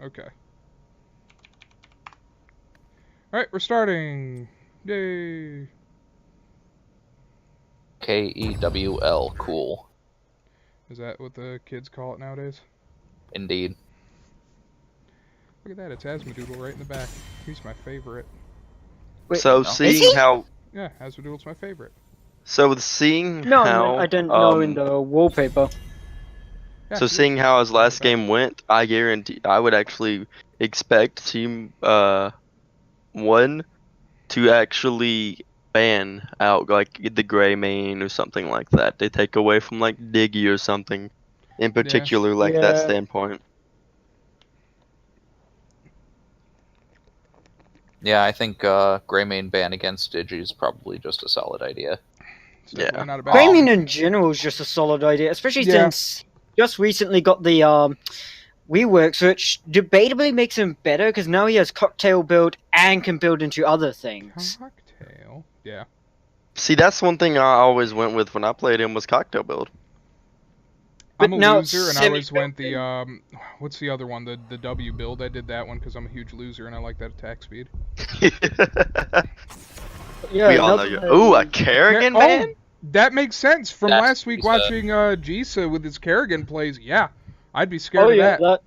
Okay. Alright, we're starting. Yay. Kewl, cool. Is that what the kids call it nowadays? Indeed. Look at that, it's Asmodoodle right in the back. He's my favorite. Wait, So is seeing he? how, Yeah, Asmodoodle's my favorite. No, how, I didn't know in the wallpaper. Yeah, so he seeing is. how his Right in the last back. game went, I guarantee I would actually expect Team 1 to actually ban out like the gray main or something like that. They take away from like Diggy or something in particular, like that Yeah. standpoint. Yeah, I think Greymane ban against Digi is probably just a solid idea. It's definitely Yeah. not a bad Gaming thing. in general is just a solid idea, especially Yeah. since just recently got the reworks, which debatably makes him better because now he has cocktail build and can build into other things. Cocktail? Yeah. See, that's one thing I always went with when I played him was cocktail build. I'm But a now it's loser, and I always went the, semi-built-in. what's the other one? The W build. I did that one because I'm a huge loser, and I like that attack speed. Yeah, We all know you. Ooh, a Kerrigan man? Oh, that makes sense. From That's last week Jisa. watching Jisa with his Kerrigan plays, yeah. I'd be scared Oh of yeah, that.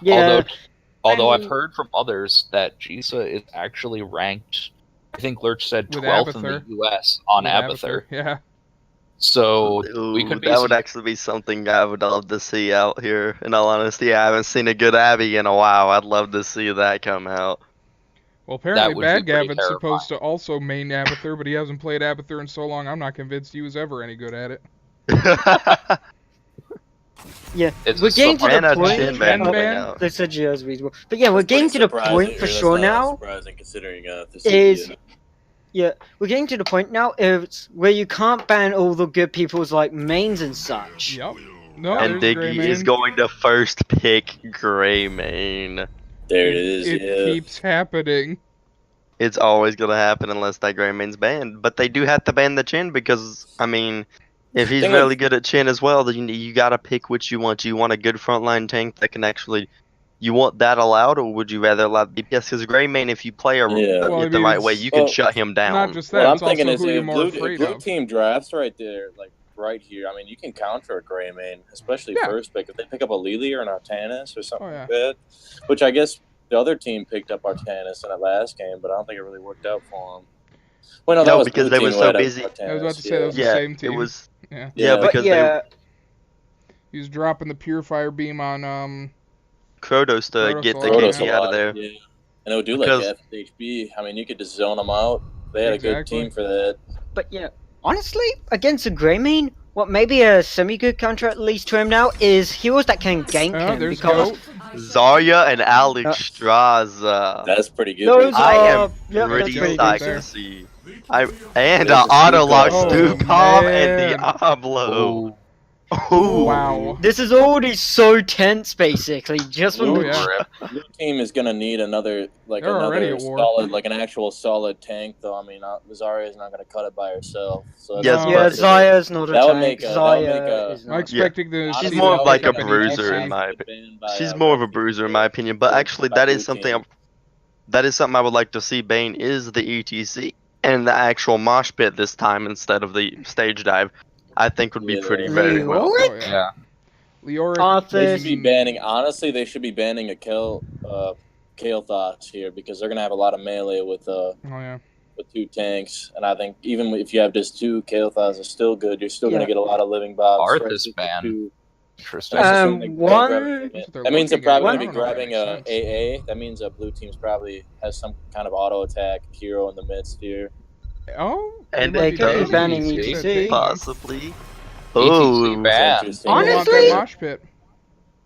yeah. Although I've And- heard from others that Jisa is actually ranked, I think Lurch said With 12th in the Abathur. US on With Abathur. Yeah. So Ooh, we could be that would actually be something I would love to see out here. In all honesty, I haven't seen a good Abby in a while. I'd love to see that come out. Well, apparently would be Bad pretty Gavin's supposed to also main Abathur, but he hasn't played Abathur in so long, I'm not convinced he was ever any good at it. Yeah, It's we're getting to And the a point. chin ban Chin coming ban? out. They said yeah, as reasonable. But yeah, we're getting to the point for That's sure not now. surprising considering the Is CP. yeah, we're getting to the point now it's where you can't ban all the good people's like mains and such. Yep. No, And there's Gray Diggy Man. is going to first pick Gray Main. There it is. It yeah. keeps happening. It's always going to happen unless that Gray Main's banned. But they do have to ban the Chin because, I mean, if he's Thing really with- good at Chin as well, then you got to pick which you want. You want a good frontline tank that can actually. You want that allowed, or would you rather allow DPS? Because Gray Main, if you play Yeah. Well, I it the mean, right way, it's- you can Well, shut him down. Not just that, What I'm it's thinking also is who you're if more blue, afraid blue of. team drafts right there, like right here, I mean, you can counter a Gray Main, especially Yeah. first pick. If they pick up a Lily or an Artanis or something Oh, yeah. like that, which I guess the other team picked up Artanis in that last game, but I don't think it really worked out for them. Well, no, that No, was because blue they team were who so had busy. Artanis, I was about to say yeah. that was the Yeah, same it team. was. Yeah. Yeah, But because yeah, He was dropping the Purifier Beam on, Kratos to Kratos get a the lot, Protoss KP a out of lot, there. yeah. And it would do Because- like FHB. I mean, you could just zone them out. They had a good Exactly. team for that. but yeah, honestly, against a Greymane, what maybe a semi-good counter at least to him now is heroes that can gank Oh, him there's because Goat. Zarya and Alex Straza. That's pretty good. those right I there. am yeah, pretty that's pretty psyched good. there. to see. And There's a auto lock Stukov. Stukov Oh, and man. Diablo. Oh, Ooh. Wow. This is already so tense, basically, just from Oh, the yeah. rip. Blue team is gonna need another, like They're already another at war. solid, like an actual solid tank. Though I mean, Zarya is not gonna cut it by herself. So Yes, that's No. yeah, but- Zaya's not a That would tank. make a- that would make Zaya a- is I'm not. expecting to She's see more them of like pick a up an bruiser ETC. in my opinion. She's more of a bruiser in my opinion, but actually that is something I would like to see. Bane is the ETC and the actual mosh pit this time instead of the stage dive. I think would be Yeah. pretty very well. Oh, yeah. Yeah. Leoric. Arthur- They should be banning. Honestly, they should be banning a Kael'Thas here because they're gonna have a lot of melee with Oh, yeah. two tanks, and I think even if you have just two, Kael'Thas is still good. You're still Yeah. gonna get a lot of living bobs. Arth right? is Just banned. two. Interesting. That's just Um, something one- they're grabbing. That's what they're That means they're looking at. probably I gonna be don't know if that grabbing makes a sense. AA. That means blue team's probably has some kind of auto attack hero in the midst here. Oh, And might they could be banning ETC. ETC. Possibly. ETC Oh, ban. Interesting. I don't want Honestly- that mosh pit.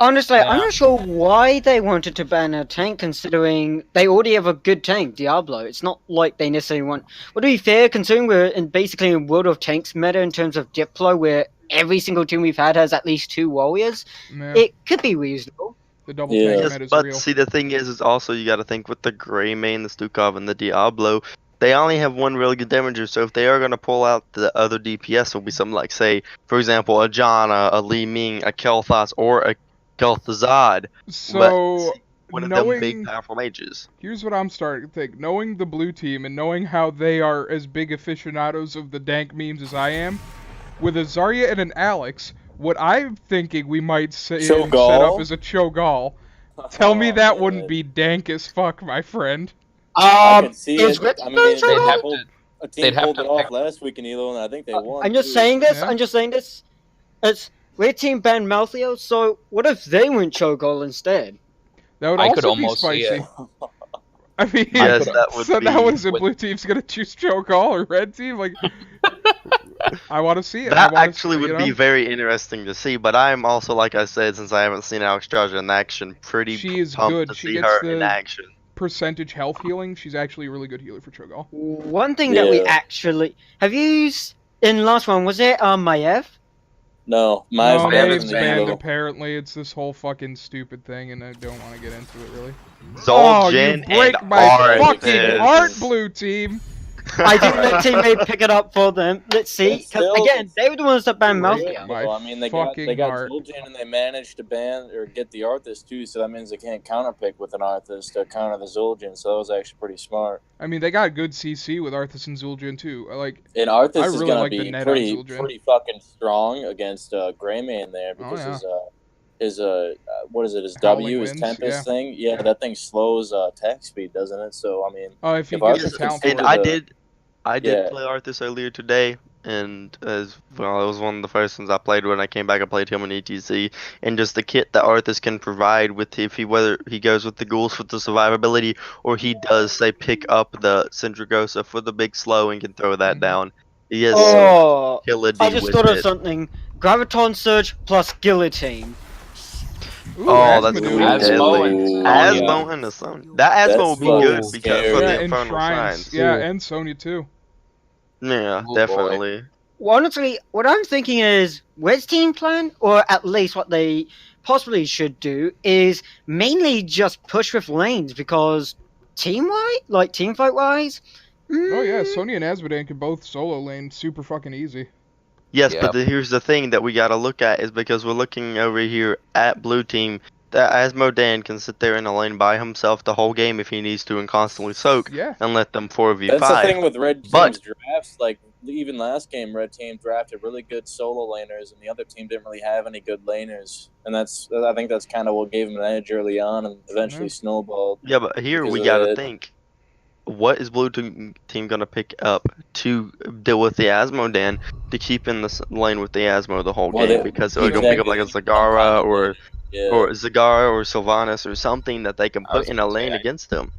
Honestly, I'm Yeah. not sure why they wanted to ban a tank, considering they already have a good tank, Diablo. It's not like they necessarily want. Well, to be fair, considering we're in basically in World of Tanks meta in terms of Diplo, where every single team we've had has at least 2 warriors, Yeah, it could be reasonable. the double Yeah. tank yes, met is but real. see the thing is also you got to think with the Gray Main, the Stukov, and the Diablo. They only have one really good damager, so if they are going to pull out the other DPS, it'll be something like, say, for example, a Janna, a Li Ming, a Kel'Thas, or a Kel'Thuzad. So One of them big, knowing, powerful mages. here's what I'm starting to think. Knowing the blue team and knowing how they are as big aficionados of the dank memes as I am, with a Zarya and an Alex, what I'm thinking we might set up Cho'Gall? is a Cho'Gall. Tell me Oh, that man. wouldn't be dank as fuck, my friend. I could see Is it. Red I Team mean, going They'd have Cho'Gall? to. a they'd team have pulled to it off pick- last week in Elo, and I think they won. I'm just too. saying this. Yeah. I'm just saying this. It's Red Team banned Maltheo, so what if they went Cho'Gall instead? That would I could also be almost see spicy. it. I mean, Yes, could- that would so be. now what is it? with- Blue team's gonna choose Cho'Gall or red team? Like, I want to see it. I That wanna actually see, would be very interesting to see, but I'm also, like I said, since I haven't seen Alex Traja in action, pretty She is pumped good. to She see gets her the- in action. percentage health healing. She's actually a really good healer for Cho'Gall. One thing that we Yeah. actually have you in last one was it Maiev? No, No, Maev's Maev's banned Maeve's in the banned. Elo. Apparently, it's this whole fucking stupid thing, and I don't want to get into it really. Zul'jin you break and my Arthas. fucking heart, blue team. I think Red Team may pick it up for them. Let's see, It's because still- again, they were the ones that banned Break Maltheo. it, My though. I mean, they got fucking heart. Zul'jin and they managed to ban or get the Arthas too, so that means they can't counterpick with an Arthas to counter the Zul'jin. So that was actually pretty smart. I mean, they got good CC with Arthas and Zul'jin too. Like, And Arthas I is really gonna like the be net on pretty Zul'jin. fucking strong against Greymane there because yeah. his what is it? His Howling W, his Winds, Tempest yeah. thing. Yeah, that thing slows attack speed, doesn't it? So I mean, oh, if you If get Arthas the can talent stay for And it. I did Yeah. play Arthas earlier today, and as well, it was one of the first ones I played when I came back. I played him in ETC, and just the kit that Arthas can provide with whether he goes with the ghouls for the survivability, or he does say pick up the Syndragosa for the big slow and can throw that Mhm. down. He has Oh, killer D I just with thought of it. something. Graviton Surge plus Guillotine. Ooh, Oh, that's Asmodee. gonna be Asmo deadly. and Sonya. Asmo and the Sonya. That Asmo That's will be good fucking because for scary. Yeah, the and Infernal Shrines. Shrines. Yeah, Ooh. and Sonya too. Yeah, Oh, boy. definitely. Well, honestly, what I'm thinking is Red's team plan, or at least what they possibly should do, is mainly just push with lanes because team fight wise. Oh yeah, Sonya and Asmodee can both solo lane super fucking easy. Yes, Yeah. but here's the thing that we gotta look at is because we're looking over here at blue team. That Asmodan can sit there in a lane by himself the whole game if he needs to and constantly soak Yeah. and let them 4v5. That's the thing with Red Team's But- drafts. Like even last game, Red Team drafted really good solo laners, and the other team didn't really have any good laners. And I think that's kind of what gave them an edge early on, and eventually Yeah. snowballed. Yeah, but here because we of gotta it. think. What is blue team gonna pick up to deal with the Asmodan to keep in the lane with the Asmo the whole Well, game? they- Because they're gonna pick up like a exactly. Zagara or Yeah, Zagara or Sylvanas or something that they can I was put in a gonna lane say, against them.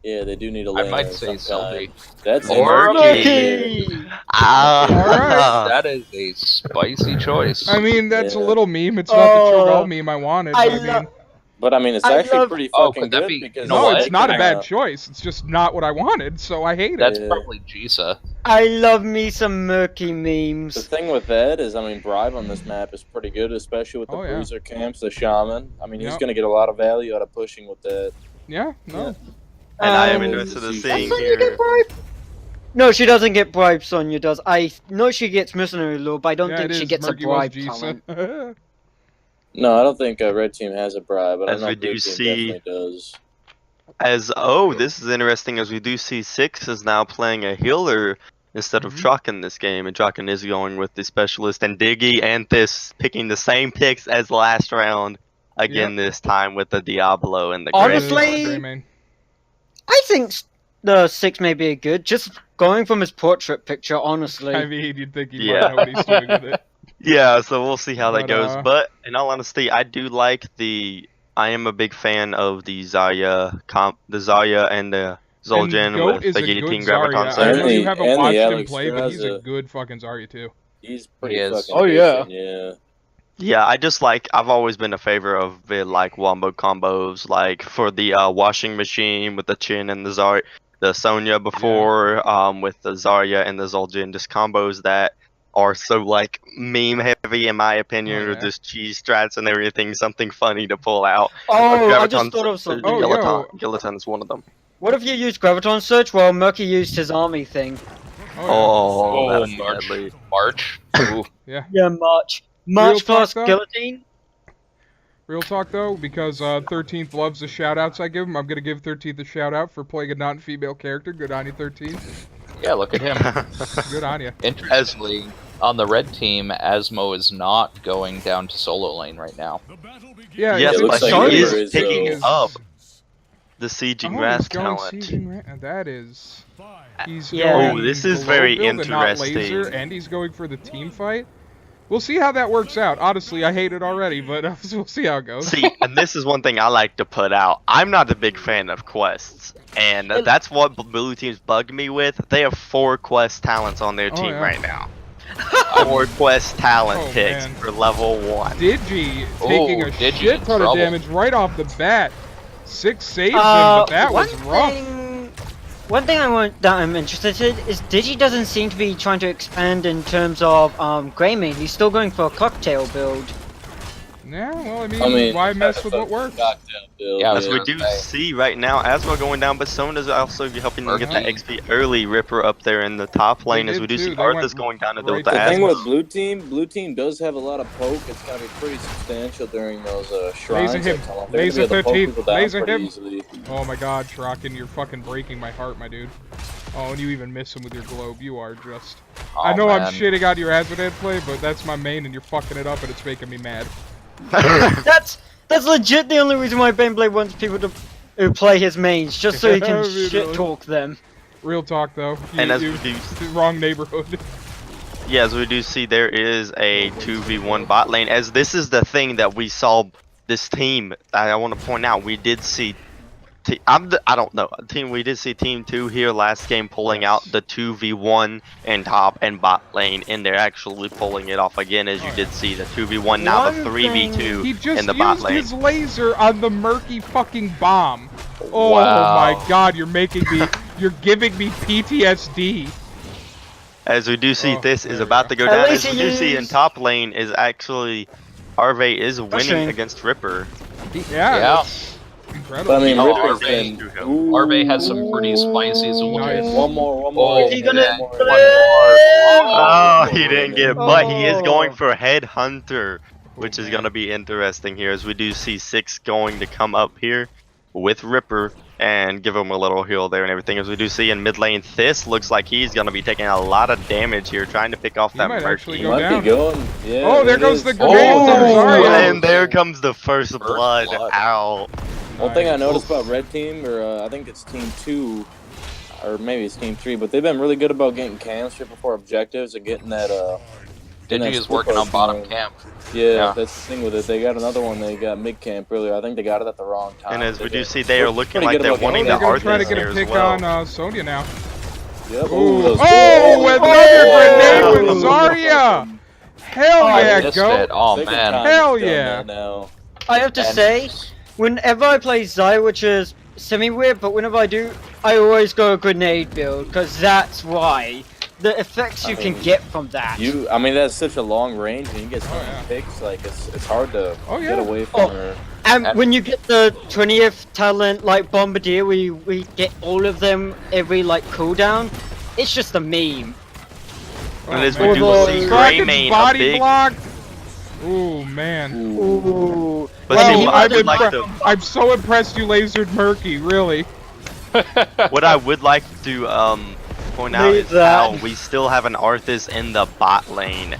yeah, they do need a I laner. might of say some Sylvie. kind. That's Or interesting. Ah, That is a spicy choice. I mean, that's a Yeah. little meme. It's not the Oh, Cho'Gall meme I wanted. I but I love. mean, But I mean, it's I actually love- pretty Oh, fucking could that good be- because no, what? it's not a they bad can, choice. It's just not what I wanted, so I hate it. That's Yeah. probably Jisa. I love me some murky The memes. thing with Ed is, I mean, Bribe on this map is pretty good, especially with the Oh, yeah. bruiser camps, the shaman. I mean, he's Yep. going to get a lot of value out of pushing with that. Yeah, no. and I am Um, interested in Does seeing Sonya here. get bribed? No, she doesn't get bribed. Sonya does. I know she gets mercenary lure, but I don't Yeah, think it she is. gets Murky a was bribe Jisa. talent. No, I don't think Red Team has a bribe, but I As know we Blue do Team see- definitely does. This is interesting as we do see Six is now playing a healer instead of Mhm. Truck in this game, and Truck is going with the specialist, and Diggy and this picking the same picks as last round again this time with the Diablo and the Honestly- Grey. Greymane. I think the 6 may be good. Just going from his portrait picture, honestly. I mean, you'd think he Yeah. might know what he's doing with it. Yeah, so we'll see how that But, goes. But in all honesty, I do like I am a big fan of the Zarya and the Zul'jin And Goat with is the a good guillotine Zarya. graviton I know Certainly, you surge. haven't and the watched him Alex play, but he's a Straza. good fucking Zarya too. He's pretty He is. fucking Oh, yeah. decent, yeah. Yeah, I've always been a favor of the like wombo combos, like for the washing machine with the Chin and the Sonya before, with the Zarya and the Zul'jin, just combos that are so like meme heavy in my opinion, Oh, or yeah. just cheese strats and everything, something funny to pull out. Oh, I just Graviton- thought of something. Oh, yo. Guillotine is one of them. What if you used Graviton Search while Murky used his army thing? Oh, Oh, that's March. deadly. March. Ooh. Yeah, March. Real March plus talk, though? Guillotine? Real talk though, because 13th loves the shout-outs I give him, I'm gonna give 13th a shout-out for playing a non-female character. Good on you, 13th. Yeah, look at him. Good on you. Interestingly, on the red team, Asmo is not going down to solo lane right now. Yeah, Yes, it's it looks but like he Reaper is is, picking uh, up the sieging wrath he's going talent. sieging that is... He's Yeah. going Oh, this is below very build and not interesting. laser, and he's going for the team fight. We'll see how that works out. Honestly, I hate it already, but we'll see how it goes. See, and this is one thing I like to put out. I'm not a big fan of quests, and that's what blue teams bug me with. They have 4 quest talents on their team yeah. right now. 4 quest talent picks man. for level 1. Digi taking a Digi shit in ton of trouble. damage right off the bat. 6 saves him, but that was rough. One thing I'm interested in is Digi doesn't seem to be trying to expand in terms of Greymane. He's still going for a cocktail build. Yeah, well, I mean why mess with what works? Yeah, As we do see right now, Asmo going down, but someone is also helping them get that XP early. Ripper up there in the top lane, as did we do too. see They Arthas went going down to right deal with to the The thing Asmo. with blue team does have a lot of poke. It's gonna be pretty substantial during those shrines. Laser him. that come up. They're gonna Laser be able to poke 13th. people down Laser pretty him. easily. Oh my god, Shrocken, you're fucking breaking my heart, my dude. Oh, and you even miss him with your globe. You are just... Oh, I know man. I'm shitting on your Azadad play, but that's my main and you're fucking it up and it's making me mad. That's legit the only reason why Baneblade wants people to play his mains, just so he can I mean, shit talk them. Real talk though. And as we you do, wrong neighborhood. yeah, as we do see, there is a 2v1 bot lane. As this is the thing that we saw this team. I want to point out, we did see. I don't know. We did see Team 2 here last game pulling out the 2v1 in top and bot lane, and they're actually pulling it off again, as you did see the 2v1, now the 3v2 He just in the bot used lane. his laser on the murky fucking bomb. Oh Wow. my god, you're making me, you're giving me PTSD. As we do see, Oh, this there is we about go. to go At down. As least we he do see in used- top lane is actually Harvey is winning Frustrating. against Ripper. Yeah, Yeah. that's incredible. But I mean, Oh, Ripper's Arve. been. Arve has some pretty spicy Nice. zulus. One more. Oh, Is he gonna- yeah. one more. One more. Oh, he didn't get it, but he is going Oh. for Headhunter, which is man. going to be interesting here, as we do see 6 going to come up here with Ripper and give him a little heal there and everything. As we do see in mid lane, this looks like he's going to be taking a lot of damage here, trying to pick off He that might actually Murky. go Might down. be going. Yeah. Oh, there it goes is. the grenade. Oh, There's Zarya. And there comes the first blood blood. out. One thing I Nice. noticed about Red Team, or I think it's Team 2, or maybe it's Team 3, but they've been really good about getting camps right before objectives and getting that. Digi is working on bottom camp. Yeah, that's the thing with it. They got another one. They got mid camp earlier. I think they got it at the wrong time. And as we They do did. see, they are Pretty looking good like they're about wanting getting to They're it. gonna try to Arthas get here a as pick well. on Sonya now. Yep. Ooh. Those- Oh, another grenade with Oh. Zarya! Hell I yeah, missed go! it. Oh Second man. time Hell he's done yeah. that Now. I have to And- say, whenever I play Zai, which is semi-weird, but whenever I do, I always go a grenade build, because that's why. The effects you I can mean, get from that. I mean, that's such a long range, and you get so Oh, many yeah. picks. Like it's hard to Oh, yeah. get away from Oh. her. And when you get the 20th talent, like Bombardier, we get all of them every, like, cooldown, it's just a meme. And as man. we do Oh, see Kraken's Greymane a body big. blocked. Ooh, man. Ooh. But Well, see, what I would like to, I'm so impressed you lasered Murky, really. what I would like to point out Leave is that. how we still have an Arthas in the bot lane.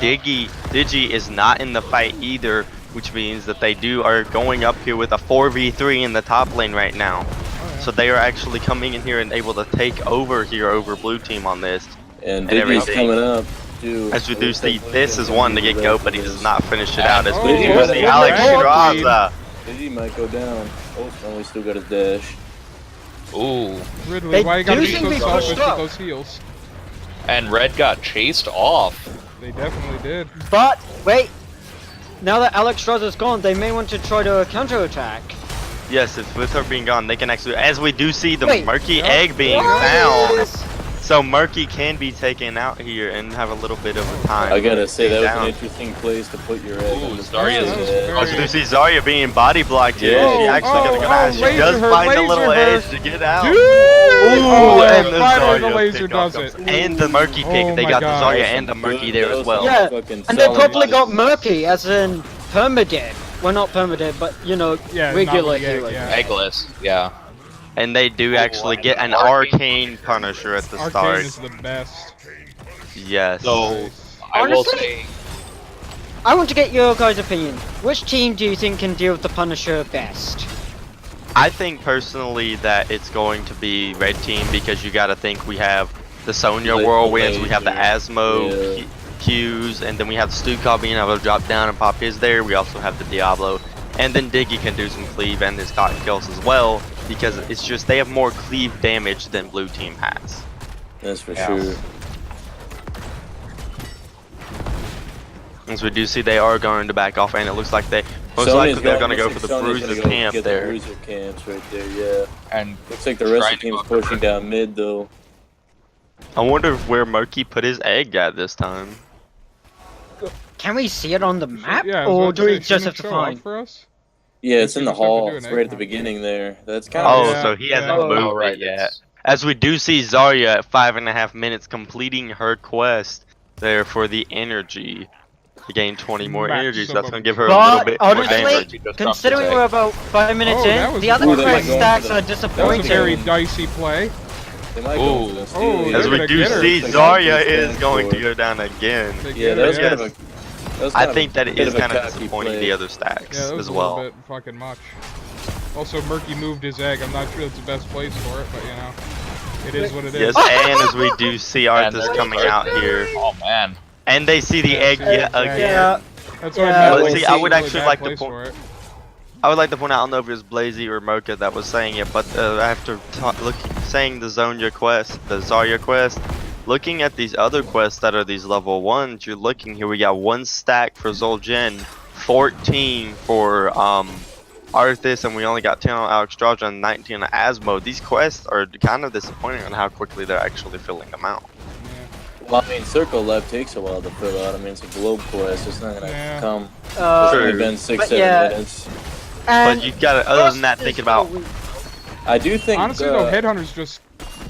Yeah. Digi is not in the fight either, which means that they are going up here with a 4v3 in the top lane right now. Oh, So they are actually coming in here and able to take over here over blue team on this. And And Digi's everything. coming up. Too. As we do see, this is one to get go, but he does not finish it out. As Oh, we do yeah. see Alex Oh, Straza. Digi might go down. Oh, no, he still got his dash. Ooh. Ridley, They why you gotta do be seem so to be selfish pushed with up. those heals? And Red got chased off. They definitely did. But, wait. Now that Alex Straza's gone, they may want to try to counterattack. Yes, it's with her being gone, they can actually, as we do see the Wait. murky Yep. egg being What? found. So Murky can be taken out here and have a little bit of a time. I gotta say, that was down. an interesting place to put your egg. Ooh, on the Zarya's side. very- Also, do see Zarya being body blocked here. Yeah. She actually Oh, gonna go oh, out. She laser does her, find a laser little her. edge to get out. Dude! Ooh, Oh, and the finally the Zarya laser pickoff does it. comes- And the Murky pick. Oh They my got God. the Zarya and the Murky there as well. Yeah, Fucking And they solid probably got buttons. Murky, as in permadead. well, not permanent, but you know, Yeah, regular not- yeah, heroes. yeah. Eggless, yeah. And they do actually get an arcane Punisher at the Arcane start. is the best. Yes. So Nice. I will Honestly- say, I want to get your guys' opinion. Which team do you think can deal with the Punisher best? I think personally that it's going to be red team because you got to think we have the Sonya Like the whirlwinds, we have the laser. Asmo Yeah. Qs, and then we have Stukov being able to drop down and pop his there. We also have the Diablo, and then Diggy can do some cleave and his cotton kills as well because it's just they have more cleave damage than blue team has. That's for Yeah. sure. As we do see, they are going to back off, and it looks like they most Sonya's likely they're going to go looks for the like Sonya's bruiser gonna go camp get the there. bruiser camps right there, yeah. and Looks like the rest Trying of to the go team's up the pushing down mid though. I wonder where Murky put his egg at this time. Can we see it on the map, Yeah, I was or about do to we say, just shouldn't have it to show find? up for us? Yeah, it's in the just have to hall. do It's an right egg at the hunt. beginning there. That's kind Oh, of yeah, so he hasn't yeah. moved Oh, right, it yet. it's- As we do see Zarya at 5.5 minutes completing her quest there for the energy. To gain 20 more energy, so that's going to give her a little But bit more honestly, damage. He just dropped considering his we're egg. about 5 minutes Oh, that in, was the other Ooh, they quest might go stacks for are the- That was a disappointing. very dicey play. They might go Ooh. for the steal, Oh, yeah. As they're we gonna do get her. see, Like, Zarya that's is what going to for. go down again. They Yeah, get that her, was kind yeah. of a. That was I kind of think a that it bit is of a kind of cocky disappointing play. the other stacks Yeah, that was as a little well. bit fucking much. Also, Murky moved his egg. I'm not sure it's the best place for it, but you know, it is what it is. Yes, and as we do see And Arthas there's coming Arthas. out here, Oh man. and they see the Yeah, egg see yet the egg. again. Yeah, That's what Yeah. I meant. But see, I would Really actually bad like to place point- for it. I would like to point out, I don't know if it was Blazy or Mocha that was saying it, but after saying the Zarya quest, looking at these other quests that are these level 1s, you're looking here, we got 1 stack for Zul'jin, 14 for Arthas, and we only got 10 on Alexstrasza and 19 on Asmo. These quests are kind of disappointing on how quickly they're actually filling them out. Well, I mean, Circle Left takes a while to fill out. I mean, it's a globe quest. It's not gonna Yeah. come. It's uh, only True. been 6, But 7 yeah. minutes. and But you gotta, other than that, thinking about, I do think. Honestly, though, Headhunter's just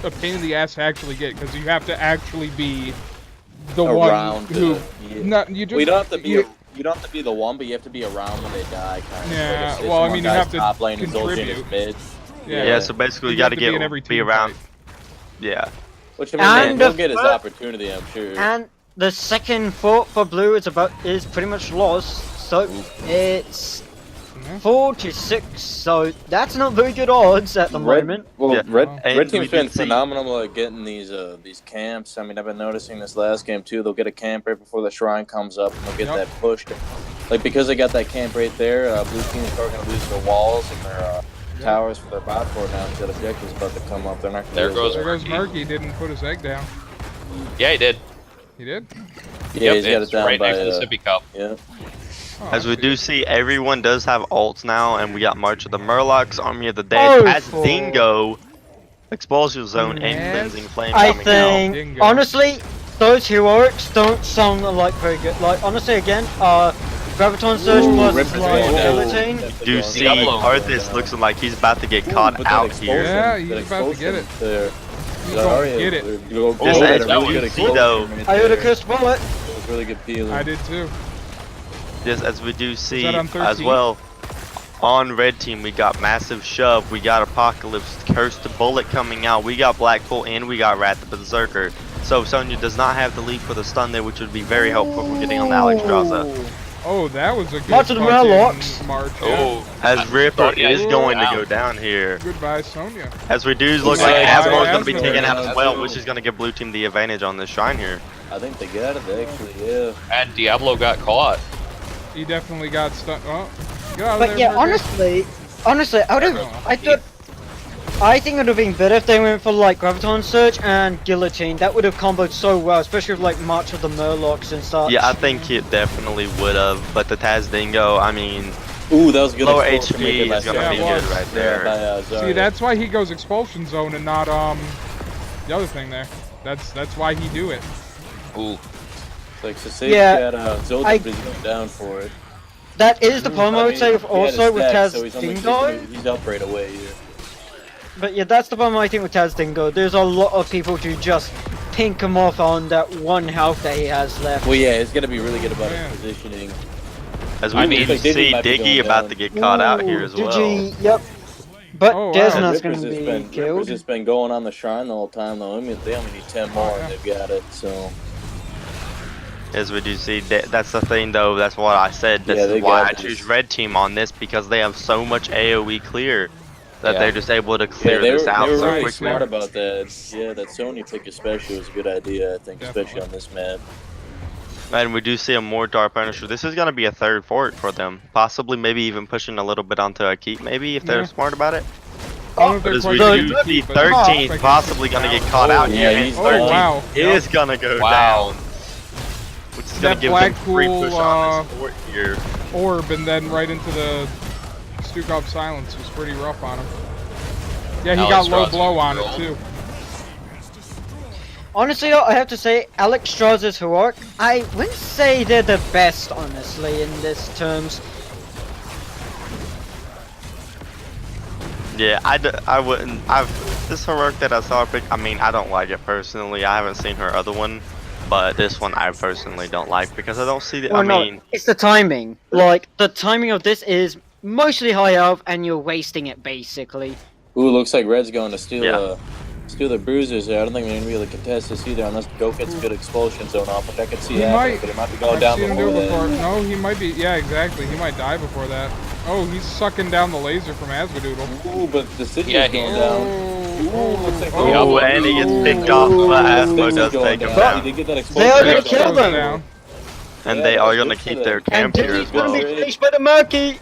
a pain in the ass to actually get because you have to actually be the around. one who. Yeah. Not you just. Well, you don't have to be. you- You don't have to be the one, but you have to be around when they die, kind of. Yeah, Like it's well, I one mean, you guy's have to top lane and Zul'jin is contribute. mid. yeah, so basically you you have gotta to be in every be team around, fight. yeah. Which I mean, And he'll the get his fir- opportunity, I'm sure. and the second fort for blue is pretty much lost, so it's Yeah. 4-6. So that's not very good odds at the moment. Well, Yeah. Red, And Red we Team's been did see- phenomenal at getting these camps. I mean, I've been noticing this last game too. They'll get a camp right before the shrine comes up, and they'll get Yep. that pushed. Like because they got that camp right there, Blue Team's probably gonna lose their walls and their towers for their bot fort now. Because that objective's about to come up. They're not gonna There be able goes to- There goes Murky. Murky. Didn't put his egg down. Yeah, he did. He did. Yeah, Yep, he's got it's it down right by. next to the sippy cup. Yeah. Oh, As we I do see. see, everyone does have ults now, and we got March of the Murlocs, Army of the Oh, Dead, as for- Dingo, Expulsion Zone, and Yes. Cleansing Flame I coming think, Dingo. honestly, those heroics don't sound like very good. Like, honestly, again, Graviton Surge Ooh, plus Ripper's like going down. Guillotine. Definitely out. Do going see down. Diablo. Arthas looks like he's about to get Ooh, caught but that out expulsion- here. Yeah, that he's about to get it. expulsion there. He's gonna get it. This Oh, as that we was do good see though, I heard a cursed bullet. It was really good peeling. I did too. just as we do see that on as 13? well, on red team we got Massive Shove, we got Apocalypse, Cursed Bullet coming out, we got Blackpool, and we got Wrath the Berserker. So Sonya does not have the lead for the stun there, which would be very helpful for getting on the Alexstrasza. Oh, that was a good March of the fucking Murlocs. March. Yeah. Oh, As Ripper Sonya is is going to down. go down here. Goodbye, Sonya. As we do look Yeah, like yeah, Asmo is going to be Asmo. taken out as well, Asmo. which is going to give blue team the advantage on this shrine here. I think they got it actually, yeah. and Diablo got caught. He definitely got stuck. Oh, get out of But there, yeah, Murky. honestly, I think it would have been better if they went for like Graviton Surge and Guillotine. That would have comboed so well, especially with like March of the Murlocs and such. Yeah, I think it definitely would have, but the Taz Dingo, I mean, Ooh, that was a good. lower expulsion HP right there is going by to be Yeah, it good was. right Yeah, there. by, See, Zarya. that's why he goes expulsion zone and not the other thing there. That's why he do it. Ooh. Like, so say Yeah, Zoltan, I- but he's going down for it. That is the problem I would say he had also a with stack, Taz so he's only- Dingo. He's up right away, yeah. But yeah, that's the problem I think with Taz Dingo. There's a lot of people to just pink him off on that one health that he has left. Well, yeah, he's got to be really good about Yeah. his positioning. As we I do mean, see might be Diggy going about down. to get caught out here as well. Digi, yep. But Oh, wow. Desna's Ripper's gonna be Ripper's killed. just been going on the shrine the whole time though. I mean, they only need 10 more yeah. and they've got it. So As we do see, that's the thing though. That's what I said. This Yeah, they is why I got choose this. red team on this because they have so much AOE clear that Yeah. they're just able to yeah, clear they this were, out they were so really Nice, quickly. smart about that. Yeah, that Sony pick especially was a good idea. I think, especially Definitely. on this map. And we do see a more Dark Punisher. This is gonna be a third fort for them, possibly maybe even pushing a little bit onto a keep, maybe if they're Yeah. smart about it. I don't know if But they're as we quite do gonna see, keep, but 13 like possibly gonna get caught out Oh, here, yeah, and he's 13 wow. is gonna go Wow. down, which is gonna That give them Blackpool, free push on this fort here. orb and then right into the Stukov silence was pretty rough on him. Yeah, he got Alex low Strauss blow on it rolled. too. Honestly, though, I have to say, Alex Strauss's heroic, I wouldn't say they're the best, honestly, in this terms. Yeah, I wouldn't. This heroic that I saw pick. I mean, I don't like it personally. I haven't seen her other one, but this one I personally don't like because I don't see the. Well, I mean, no, it's the timing. Like, the timing of this is mostly high health, and you're wasting it, basically. Ooh, looks like Red's going to steal Yeah. steal the bruisers there. I don't think we're gonna be able to contest this either unless Go gets a good expulsion zone off, which I could see He happening, might. but it might be going I've down seen him do before it before. that. No, he might be. Yeah, exactly. He might die before that. Oh, he's sucking down the laser from Asmodoodle. Ooh, but the city Yeah, is going down. Ooh, looks like oh, and he gets picked off, but Asmo Sticks is does going take him He down, did get that They are gonna expulsion. kill them. Down. and Yeah, they are that's gonna good for keep them. their And camp here Digi's as gonna well. be finished by the Murky!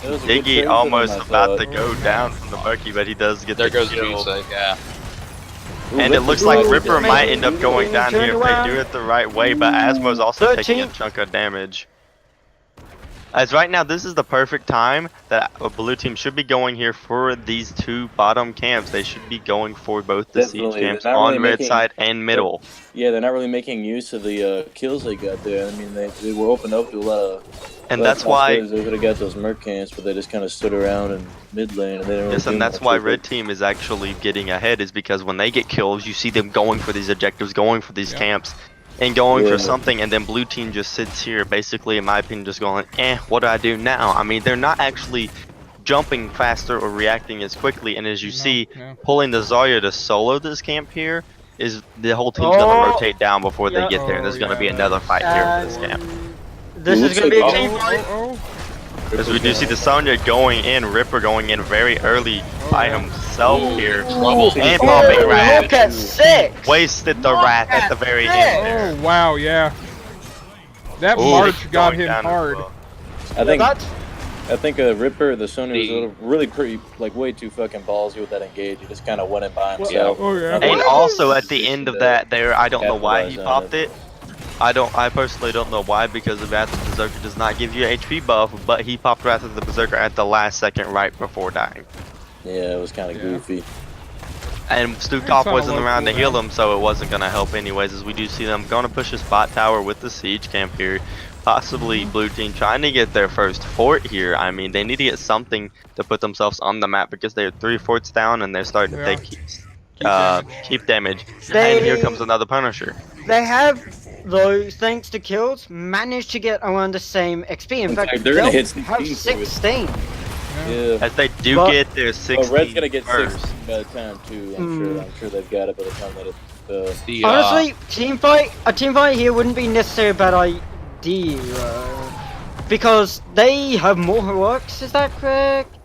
That was a good trade Diggy for almost them, I about thought. to go down from the Murky, but he does get There the goes kill. Juice, yeah. Ooh, And it Ripper's looks like really Ripper good. might end up going down Turn here if around. they do it the right way, but Asmo's also taking a 13. chunk of damage. As right now, this is the perfect time that a blue team should be going here for these two bottom camps. They should be going for both the siege Definitely. camps They're not on really red making- side and middle. Yeah, they're not really making use of the kills they got there. I mean, they were open up to a lot of. And that's why, they could have got those merc camps, but they just kind of stood around in mid lane and they didn't really yes, do and that's much why with red it. team is actually getting ahead, is because when they get kills, you see them going for these objectives, going for these Yeah. camps, and going for Yeah. something, and then blue team just sits here, basically, in my opinion, just going, what do I do now? I mean, they're not actually jumping faster or reacting as quickly, and as you No, see, yeah. pulling the Zarya to solo this camp here, is the whole team's gonna Oh! rotate down before they Yeah. get there, and there's gonna Oh, be yeah. another fight here for this camp. This It is looks gonna be a like- team fight. Oh, As we do see the Sonya going in, Ripper going in very early by yeah. himself here, Trouble. and Oh, popping Wrath. look at 6! Wasted the Wrath at the very end there. Oh, wow, yeah. That Ooh, march got going him down as hard. well. I think Ripper, the Sony was The- a little, really pretty, like way too fucking ballsy with that engage. He just kind of went in by himself. Oh, yeah. Nothing- And also at the end of that there, I don't know why he Capitalize on popped it. I personally don't know why, because the Wrath of the Berserker does not give you HP buff, but he popped Wrath of the Berserker at the last second right before dying. Yeah, it was kind of Yeah. goofy. And It's Stukov on a wasn't low around to heal cooldown. him, so it wasn't going to help anyways, as we do see them going to push a spot tower with the siege camp here. Possibly blue team trying to get their first fort here. I mean, they need to get something to put themselves on the map because they're 3 forts down and they're starting to Yeah. take damage. keep damage. They- And here comes another Punisher. They have, though, thanks to kills, managed to get around the same XP. In In fact, fact, they're gonna they'll hit 16 have for it. 16. Yeah. Yeah. As they do But- get their 16 But Red's gonna get first. 6 by the time too. I'm sure they've got it by the time that it. The, Honestly, a team fight here wouldn't be necessarily a bad idea. Because they have more heroics, is that correct?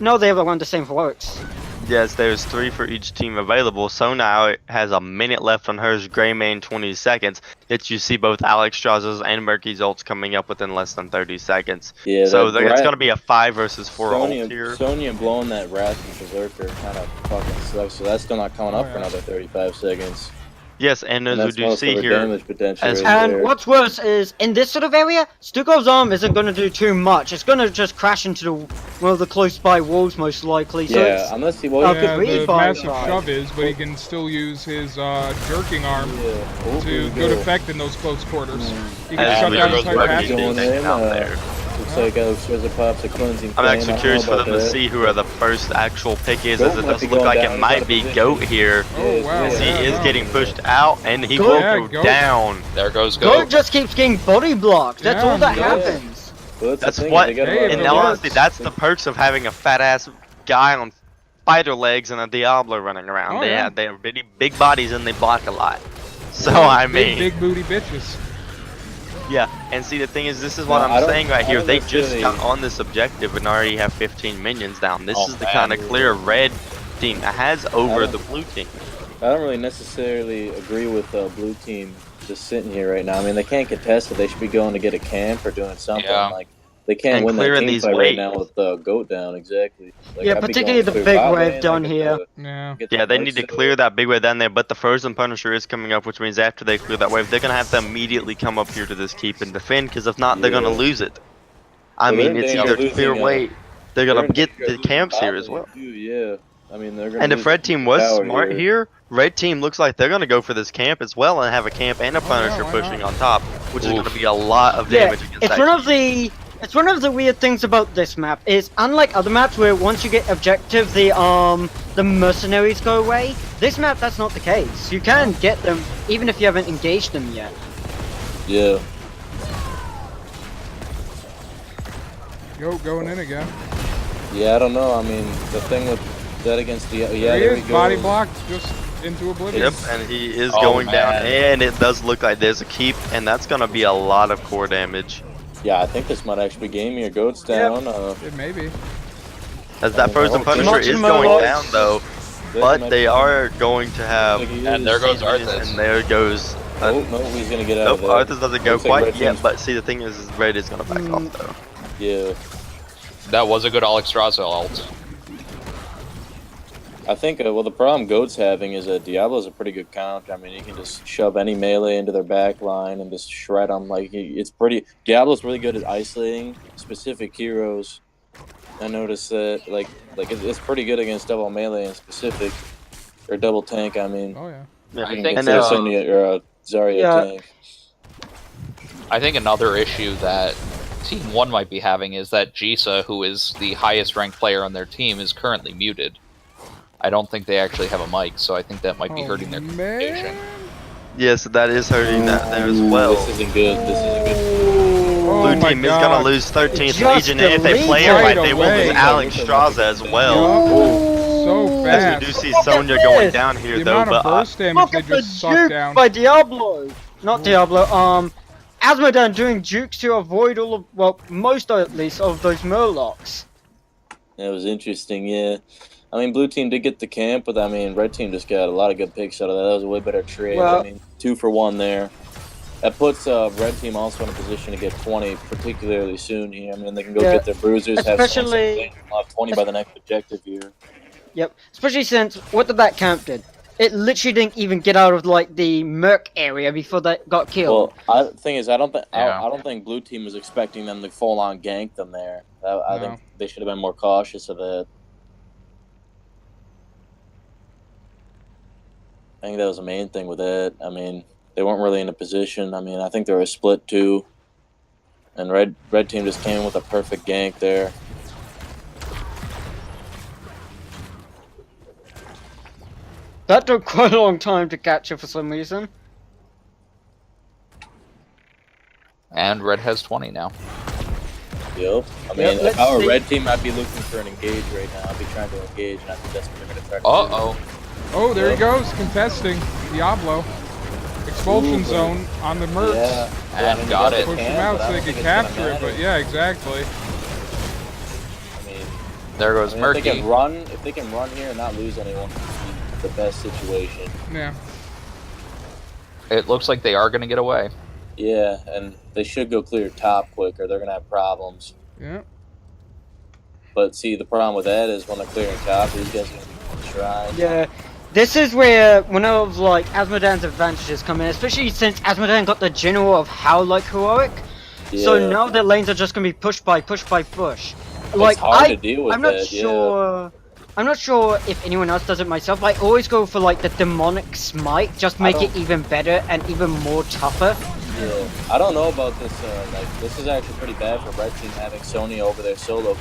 No, they have around the same heroics. Yes, there's 3 for each team available. So now it has a minute left on hers, Greymane 20 seconds. Yet you see both Alex Strauss's and Murky's ults coming up within less than 30 seconds. Yeah. So that it's Wrath- going to be a 5 versus 4 ult Sonya, here. Sonya blowing that Wrath and Berserker kind of fucking sucks. So that's still not coming up Oh, for yeah. another 35 seconds. Yes, and as And we that's do most see of her here, damage potential. as- right And there. what's worse is, in this sort of area, Stukov's arm isn't going to do too much. It's going to just crash into one of the close by walls, most likely. So Yeah, it's, unless he Oh, well, Yeah, could the revive massive side. shove is, but he can still use his jerking arm yeah. to good effect in those close quarters. He can as shut we down do goes entire Murky Murky passages. going taking in, out there. Looks like Scissor Pop's a cleansing. I'm flame. actually I don't curious know for about them to that. see who are the first actual pick is, Goat as it might doesn't be look going like down. it He's might out be of position. Goat here. Oh, wow. As he Yeah, is no. getting pushed out, and he Goat. will Yeah, go Goat. down. There goes Goat Goat. just keeps getting body blocked. That's Yeah, all that yeah. happens. Well, That's the thing, what, they got a Hey, lot if and it of- honestly, works. that's the perks of having a fat ass guy on spider legs and a Diablo running around. Oh, they yeah. have big bodies and they block a lot. So Yeah, I mean, big booty bitches. yeah. And see, the thing is, this is what No, I I'm don't- saying right I here. don't They just necessarily- got on this objective and already have 15 minions down. This Oh, is the man. kind of clear red team that has over don't- the blue team. I don't really necessarily agree with blue team just sitting here right now. I mean, they can't contest it. They should be going to get a camp or doing something. Yeah. Like they can't And win that clearing team these fight right waves. now with Goat down. Exactly. Like, Yeah, I'd be particularly going the clear big bot wave lane, down get here. Yeah. get the Yeah, they perks need to in clear it. that big wave down there, but the Frozen Punisher is coming up, which means after they clear that wave, they're going to have to immediately come up here to this keep and defend, because if not, they're going to Yeah. lose it. I Well, they're mean, in it's danger either of clear losing, wave, they're They're going in to get danger of the losing camps here bot as lane, well. too, yeah. I mean, they're gonna And if lose Red Team was power smart here, Red Team looks like they're going to go for this camp as well and have a camp and a yeah, Punisher why pushing not? on top, which is Oof. going to be a lot of Yeah, damage against it's that one team. of the it's one of the weird things about this map is unlike other maps where once you get objective the mercenaries go away. This map that's not the case. You can get them even if you haven't engaged them yet. Yeah. Goat going in again. Yeah, I don't know. I mean, the thing with that against the There he there is, we go. body blocked, just into oblivion. Yep, and he is Oh, going down, man. and it does look like there's a keep, and that's going to be a lot of core damage. Yeah, I think this might actually be gaming or Goat's down. It may be. As that Frozen Oh, Punisher Much is more going loss. down, though, but they are going to have... And there goes Arthas. And there goes... Oh, no, he's gonna get out Nope, of there. Arthas doesn't go Looks like quite Red yet, Team's- but see, the thing is Red is going to back off, though. Yeah. That was a good Alexstrasza ult. I think, well, the problem Goat's having is that Diablo's a pretty good counter. I mean, you can just shove any melee into their back line and just shred them. Like, it's pretty... Diablo's really good at isolating specific heroes. I noticed that, like it's pretty good against double melee and specific... Or double tank, I mean. Oh yeah. Yeah. I You think can and get uh, Sonya or Zarya Yeah. tank. I think another issue that Team 1 might be having is that Jisa, who is the highest ranked player on their team, is currently muted. I don't think they actually have a mic, so I think that might be hurting their communication. man. Yes, that is hurting that there as well. This isn't good. This isn't good. Oh Blue my team is God. going to lose 13th Just Legion, and if they delete play it right right, they will away. lose Alex Straza as well. So As fast. we do see Look at Sonya going this. down here, The though, amount of but burst damage Look they at the just sucked juke down. by Diablo. Not Diablo. Asmodan doing jukes to avoid all of, well, most at least of those Murlocs. That was interesting, yeah. I mean, blue team did get the camp, but I mean, red team just got a lot of good picks out of that. That was a way better trade. Well- I mean, 2 for 1 there. That puts red team also in a position to get 20 particularly soon here. I mean, they can go Yeah, get their bruisers, especially- have 20 by the next objective here. Yep. Especially since what that camp did. It literally didn't even get out of like the Merc area before they got killed. Well, the thing is, I don't think Yeah. I don't think blue team was expecting them to full on gank them there. I No. think they should have been more cautious of that. I think that was the main thing with it. I mean, they weren't really in a position. I mean, I think they were split too, and red team just came in with a perfect gank there. That took quite a long time to capture for some reason. And Red has 20 now. Yep. I mean, Yep, if let's I were see. red team, I'd be looking for an engage right now. I'd be trying to engage, and I think that's what they're going to try to do. Uh-oh. Oh, there Yep. he goes, contesting Diablo. Expulsion Ooh, zone on the Mercs. Yeah. And I mean, got they it. Push can, him out but I so they don't could think it's gonna capture it, matter. but yeah, exactly. I mean, There goes if they Murky. can run here and not lose anyone, it's the best situation. Yeah. It looks like they are going to get away. Yeah, and they should go clear top quick, or they're gonna have problems. Yeah. But see, the problem with that is when they're clearing top, these guys are gonna be shrine. Yeah. This is where one of like Asmodan's advantages come in, especially since Asmodan got the general of how like heroic. So Yeah. now their lanes are just gonna be push by push. It's Like hard to deal with I'm not that. sure. I'm not sure if anyone else does it myself. I always go for like the demonic smite, just make I it even better and even more tougher. Yeah, I don't know about this. Like, this is actually pretty bad for Red Team having Sony over their solo. Ooh,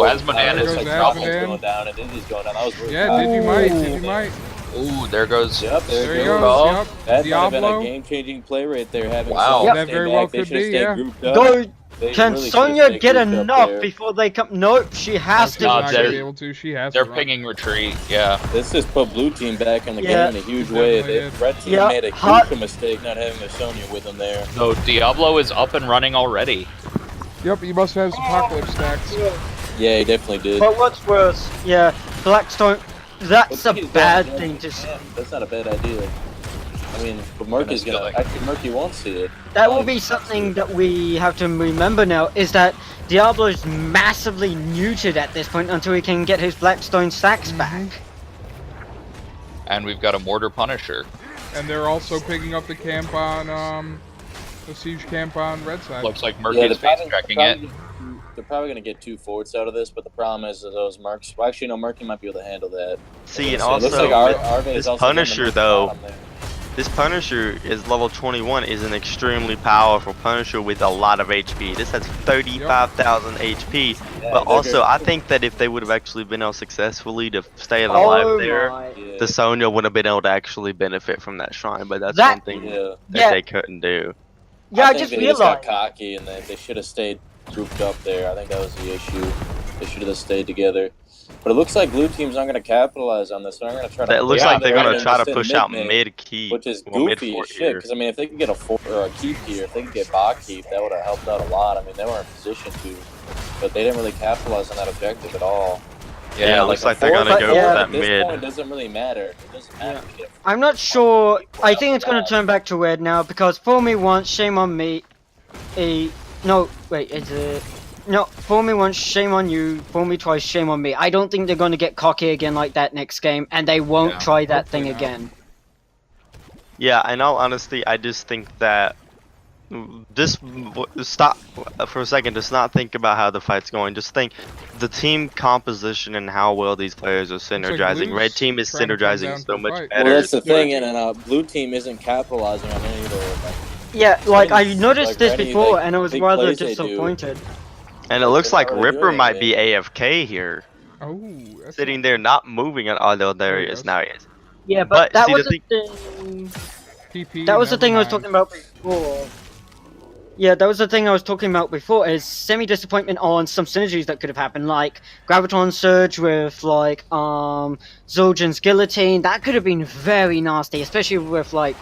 Asmodan is it's like in Falcon's trouble. going down and Indy's going down. That was really Yeah, bad. Digimite. Ooh, there goes. Yep, There he goes. goes. go. Yep. That might have been a Diablo. game-changing play right there. Having Wow. Sony That stay very back. well They could should have be, stayed yeah. grouped up. Go. They Can really should've Sonya stayed get grouped up enough there. before they come? Nope, she has She's to. not they're- gonna be able to. She has They're to run. pinging retreat. Yeah. This just put Blue Team back in the Yeah. game in a huge way. Definitely They, did. Red Team Yeah, made a hot- huge mistake not having a Sonya with them there. So Diablo is up and running already. Yep, he must have his apocalypse stacks. Yeah, he definitely did. But what's worse, yeah, Blackstone. That's a But he's bad going- thing to say. Yeah, that's not a bad idea. I mean, but Murky's Gonna gonna steal it. actually Murky won't see it. That will be something that we have to remember now, is that Diablo is massively neutered at this point until he can get his Blackstone stacks back. And we've got a Mortar Punisher. And they're also picking up the camp on, the siege camp on red side. Looks like Yeah, Murky's face checking it. They're probably gonna get 2 forts out of this, but the problem is that those Mercs. Well, actually, no, Murky might be able to handle that. See, and So it looks also, like with Arve is this also down the Punisher, Murky though, bottom there. this Punisher is level 21, is an extremely powerful Punisher with a lot of HP. This has 35,000 HP. Yeah, But they're also, good. I think that if they would have actually been able successfully to stay alive Oh there, my. Yeah. the Sonya would have been able to actually benefit from that shrine. But that's That- one thing Yeah. that Yeah. they couldn't do. Yeah, I think just they realized. got cocky and they should have stayed grouped up there. I think that was the issue. They should have just stayed together. But it looks like Blue Team's not going to capitalize on this. They're going to try to. It looks play like they're out going there to try to and push sit out mid-mid, mid-key, which is or goofy as mid-fort shit. here. Because I mean, if they could get a fort or a keep here, if they could get bot keep, that would have helped out a lot. I mean, they were in position to, but they didn't really capitalize on that objective at all. Yeah, it looks like they're going gonna go to for that At this mid. point, it doesn't really matter. It doesn't matter. if you get I'm not sure. I think it's going to turn back to red now because fool me once, shame on me. No, wait, it's a. No, fool me once, shame on you. Fool me twice, shame on me. I don't think they're going to get cocky again like that next game, and they won't Yeah, try that hopefully thing not. again. Yeah, in all honesty, I just think that just stop for a second. Just not think about how the fight's going. Just think the team composition and how well these players are synergizing. Blue's Red team is trying to come synergizing down so for a much fight. better. Well, that's the than thing, Red team. and Blue Team isn't capitalizing on any of their. Yeah, like I Like, noticed this any, before, like, and I was big rather plays they do. disappointed. And it looks like They're not really Ripper doing might be anything. AFK here, Oh, that's sitting there not moving. Although there There he he is goes. now. He is. Yeah, But but that see, was the the thing. PP. That was the never thing I was mind. talking about before. Yeah, that was the thing I was talking about before, is semi-disappointment on some synergies that could have happened, like Graviton Surge with, like, Zul'jin's Guillotine. That could have been very nasty, especially with, like,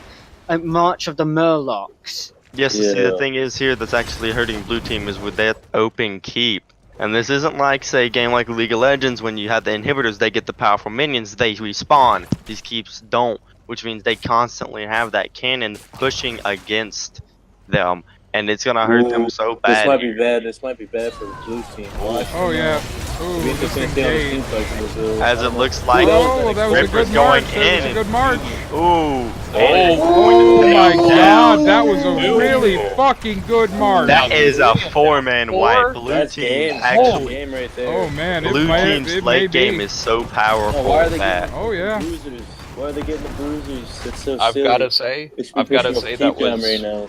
a March of the Murlocs. Yes, see, the Yeah. thing is here that's actually hurting Blue Team is with that open keep. And this isn't like, say, a game like League of Legends when you have the inhibitors, they get the powerful minions, they respawn. These keeps don't, which means they constantly have that cannon pushing against them. And it's gonna hurt them Ooh, so This bad. might be bad. This might be bad for the Blue Team. Watch. Oh yeah. It'll Ooh, be interesting to see how this team fights goes. As it looks like Oh, that was a Ripper's good going march. That was a in. good march. Ooh. Oh my god, that was a really fucking good march. That is a four-man wipe. Blue That's Team game. actually. Game right there. Oh man, Blue it might, Team's it may late game be. is so powerful why are they that. Oh yeah. Bruisers. Why are they getting the bruisers? It's so I've silly. gotta say, They should be I've gotta pushing say a that keep down was. right now.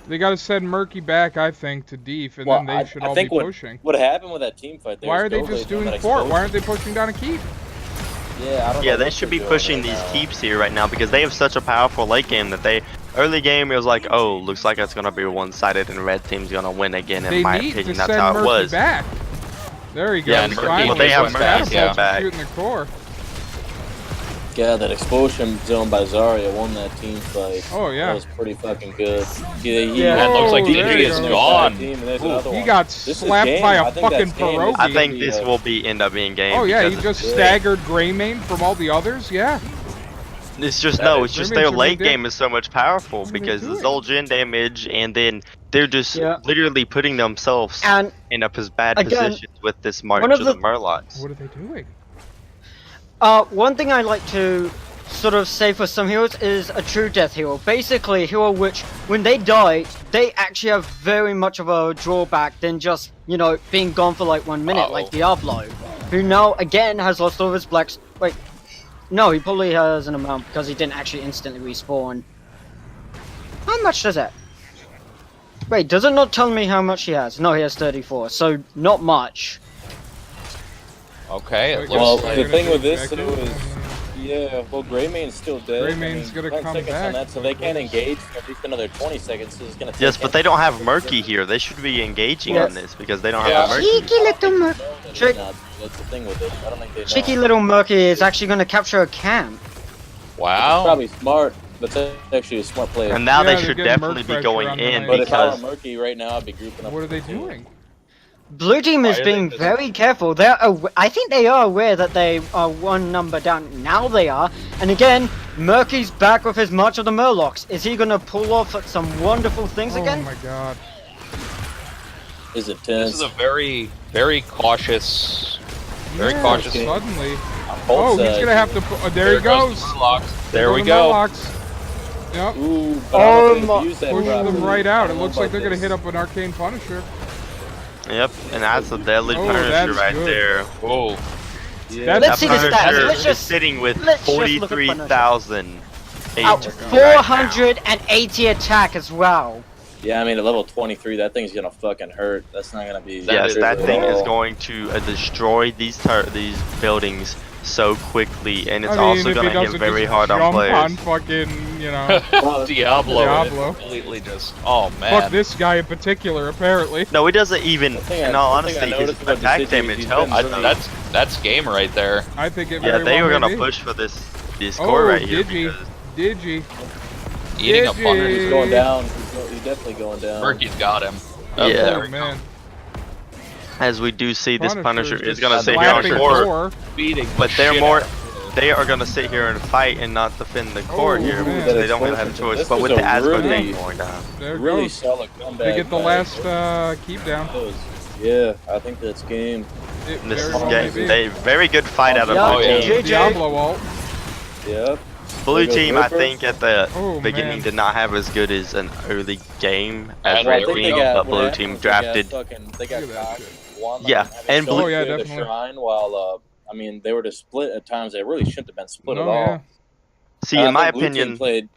They gotta send Murky back, I think, to Deef, and Well, then they should all be think pushing. what happened with that team fight there. Why is are they Dove just doing doing that fort? explosion. Why aren't they pushing down a keep? Yeah, I don't know Yeah, they what should they're be doing pushing right these now. keeps here right now because they have such a powerful late game that they early game it was like, oh, looks like it's gonna be one-sided and red team's gonna win again. In They my need opinion, to that's send how it Murky was. back. There he goes. Yeah, and Murky Finally, Well, they have those Murky, catapults yeah. are back. shooting the core. Yeah, that explosion zone by Zarya won that team fight. Oh yeah. That was pretty fucking good. Yeah, it looks like Oh, DG there you is go. gone. He got This is slapped game. by a I think fucking that's game. pierogi. I think Yeah. this will be end up being game. Oh yeah, he because just staggered Greymane from all the others. Yeah. it's just That no, is- it's just Greymane their should be late dead. game is so much powerful What are they because the doing? Zul'jin damage and then they're just Yeah. literally putting themselves And in a bad Again, positions with this march one of of the the- Murlocs. What are they doing? one thing I like to sort of say for some heroes is a true death hero. Basically, a hero which, when they die, they actually have very much of a drawback than just, you know, being gone for like 1 minute, like Diablo, who now, again, has lost all of his blacks. Wait, no, he probably has an amount because he didn't actually instantly respawn. How much does that? Wait, does it not tell me how much he has? No, he has 34, so not much. Okay, it looks Well, like the thing with this Back though in. is, yeah, well, Greymane's still dead. Greymane's gonna 10 come seconds back, on that, so but they can't what is- engage for at least another 20 seconds. So it's gonna take Yes, but they don't have them- Murky here. They should be engaging Yeah. on this because they don't Yeah. have a Murky. Cheeky little No, Murky. that's Trick. not- That's the thing with it. I don't think they know. Cheeky little Murky is actually going to capture a camp. It's wow. probably smart. That's actually a smart play. And now Yeah, they they're should getting definitely Murk be pressure going on the in lane. But if I were because Murky right now, I'd be grouping up. What are with they the team. doing? Blue team is Why are they being just- very careful. I think they are aware that they are one number down. Now they are. And again, Murky's back with his March of the Murlocs. Is he going to pull off some wonderful things Oh again? my god. Is it This tense? is a very, very cautious. Very Yeah, cautious. Suddenly. Both Oh, he's sides. gonna have to. There he goes. the Murlocs. There we the go. Murlocs. Yep. Ooh, but I don't think Oh they've used that Push them properly. right I out. It don't know looks like about they're gonna this. hit up an arcane Punisher. yep, and that's a deadly Oh, Punisher that's right good. there. Whoa. Yeah. That's Let's see the Punisher stats. Let's is just sitting with let's just look at 43,000 out HP 480 attack as well. Yeah, I mean, at level 23, that thing's gonna fucking hurt. That's not gonna be. Yes, good that at thing is all. going to destroy these buildings so quickly, and it's I mean, also if going he to hit doesn't very just hard on jump players. on fucking, you know, Diablo. Diablo. Completely just. Oh man. fuck this guy in particular, apparently. No, he doesn't even. thing In I- all the thing I honesty, his noticed about attack Deciduous, damage he's helps. been really- That's game right there. I think it Yeah, very they well were may gonna be. push for this Oh, core right here. Digi. Because Digi. Eating a Digi. Punisher. He's going down. He's definitely going down. Murky's got him. Yeah. there Oh we go. man. as we do see, this Punisher is just gonna sit here on slapping core, core. Beating the but they're shit more. out of it. They are gonna sit here and fight and not defend the core Oh, here man. because they don't really have a Explosion. choice. This But was with the a Asmo really- thing going down, There it Really goes. solid comeback. They get the by- last keep down. Yeah, I think that's game. It this very is well may game. be. They very good fight out of Yeah, blue yeah. team. JJ. Diablo ult. Yep. Blue There goes team, I Ripper. think at the Oh, beginning man. did not have as good as an early game And as there red we team, go. but blue team drafted. They got Look at that cocked. shit. One, Yeah, and so blue- Oh, yeah, clear the definitely. shrine while I mean they were to split at times. They really shouldn't have been split at No, all. yeah. See, And in I my think blue team opinion,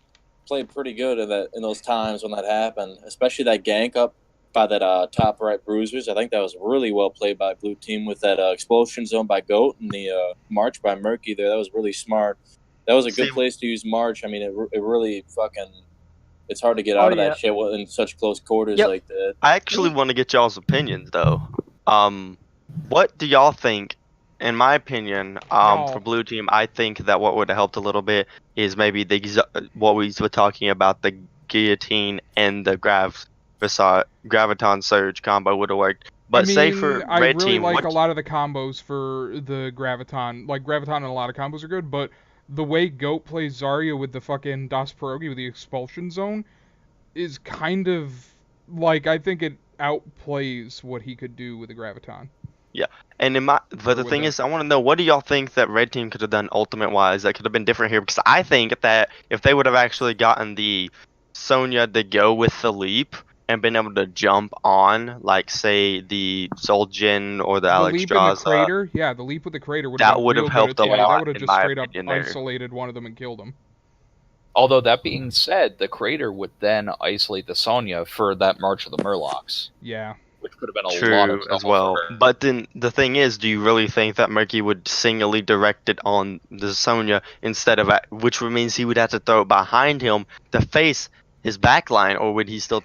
played pretty good in those times when that happened, especially that gank up by that top right bruisers. I think that was really well played by blue team with that explosion zone by Goat and the march by Murky there. That was really smart. That was a good See- place to use march. I mean, it really fucking. It's hard to get Oh, out of yeah. that shit in such close quarters Yep. like that. I actually want to get y'all's opinions though. What do y'all think? In my opinion, No. for blue team, I think that what would have helped a little bit is maybe what we were talking about, the guillotine and the graviton surge combo would have worked. But I mean, say for I red really team, like what a lot of the combos for the Graviton. Like, Graviton and a lot of combos are good, but the way Goat plays Zarya with the fucking Das Pierogi with the expulsion zone is kind of, like, I think it outplays what he could do with the Graviton. And but the with thing it. is, I want to know, what do y'all think that red team could have done ultimate wise that could have been different here? Because I think that if they would have actually gotten the Sonya to go with the leap and been able to jump on, like say the Zul'jin or the The leap in the Alexstrasza, crater, yeah, the leap with the crater would that have would have helped a That lot, would have in just my straight up opinion there. isolated one of them and killed him. Although that being said, the crater would then isolate the Sonya for that March of the Murlocs, Yeah. which could have been a lot true of trouble as well. for her. But then the thing is, do you really think that Murky would singly direct it on the Sonya instead of which means he would have to throw it behind him to face his backline, or would he still